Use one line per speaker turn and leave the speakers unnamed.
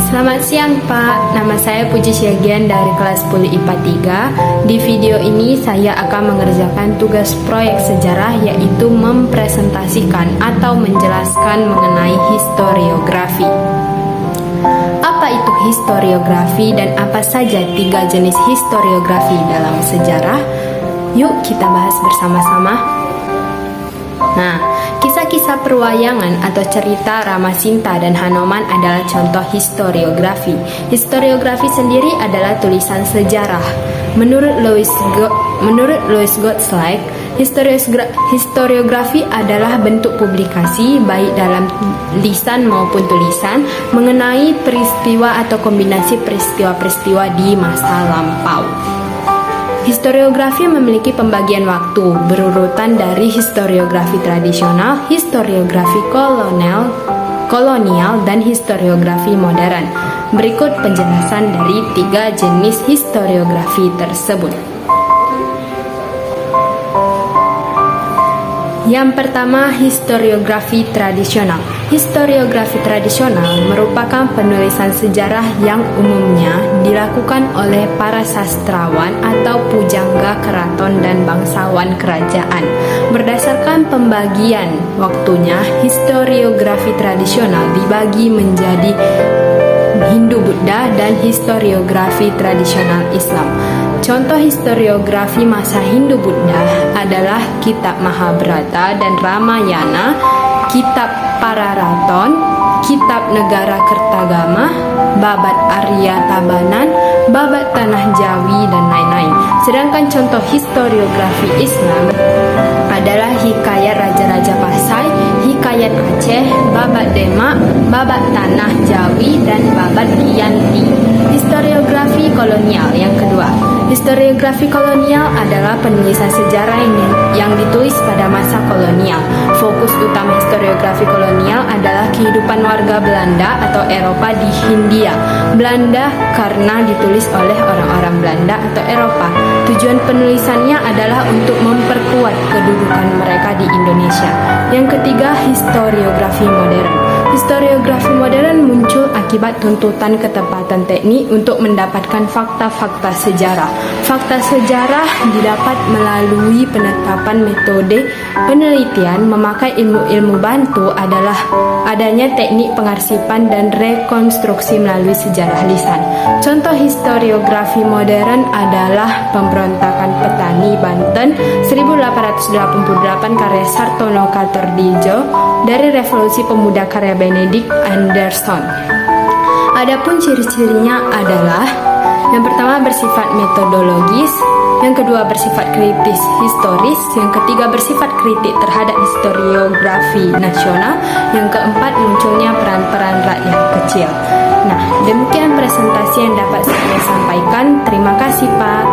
Selamat siang Pak, nama saya Puji Syagian dari kelas 10 IPA 3. Di video ini saya akan mengerjakan tugas proyek sejarah, yaitu mempresentasikan atau menjelaskan mengenai historiografi. Apa itu historiografi dan apa saja 3 jenis historiografi dalam sejarah? Yuk kita bahas bersama-sama. Nah, kisah-kisah perwayangan atau cerita Ramasinta dan Hanoman adalah contoh historiografi. Historiografi sendiri adalah tulisan sejarah. Menurut Louis Gottschalk, historiografi adalah bentuk publikasi baik dalam lisan maupun tulisan mengenai peristiwa atau kombinasi peristiwa-peristiwa di masa lampau. Historiografi memiliki pembagian waktu berurutan dari historiografi tradisional, historiografi kolonial, dan historiografi modern. Berikut penjelasan dari 3 jenis historiografi tersebut. Yang pertama, historiografi tradisional. Historiografi tradisional merupakan penulisan sejarah yang umumnya dilakukan oleh para sastrawan atau pujangga keraton dan bangsawan kerajaan. Berdasarkan pembagian waktunya, historiografi tradisional dibagi menjadi Hindu-Buddha dan historiografi tradisional Islam. Contoh historiografi masa Hindu-Buddha adalah Kitab Mahabharata dan Ramayana, Kitab Pararaton, Kitab Negara Kertagama, Babat Arya Tabanan, Babat Tanah Jawi, dan lain-lain. Sedangkan contoh historiografi Islam adalah Hikayat Raja-Raja Pasai, Hikayat Aceh, Babat Demak, Babat Tanah Jawi, dan Babat Giyanti. Historiografi kolonial yang kedua. Historiografi kolonial adalah penulisan sejarah yang ditulis pada masa kolonial. Fokus utama historiografi kolonial adalah kehidupan warga Belanda atau Eropa di Hindia Belanda karena ditulis oleh orang-orang Belanda atau Eropa. Tujuan penulisannya adalah untuk memperkuat kedudukan mereka di Indonesia. Yang ketiga, historiografi modern. Historiografi modern muncul akibat tuntutan ketepatan teknik untuk mendapatkan fakta-fakta sejarah. Fakta sejarah didapat melalui penetapan metode penelitian memakai ilmu-ilmu bantu adalah adanya teknik pengarsipan dan rekonstruksi melalui sejarah lisan. Contoh historiografi modern adalah Pemberontakan Petani Banten 1888 karya Sartono Kartodijo dari Revolusi Pemuda karya Benedict Anderson. Adapun ciri-cirinya adalah yang pertama bersifat metodologis, yang kedua bersifat kritis historis, yang ketiga bersifat kritik terhadap historiografi nasional, yang keempat munculnya peran-peran rakyat kecil. Nah, demikian presentasi yang dapat saya sampaikan. Terima kasih Pak.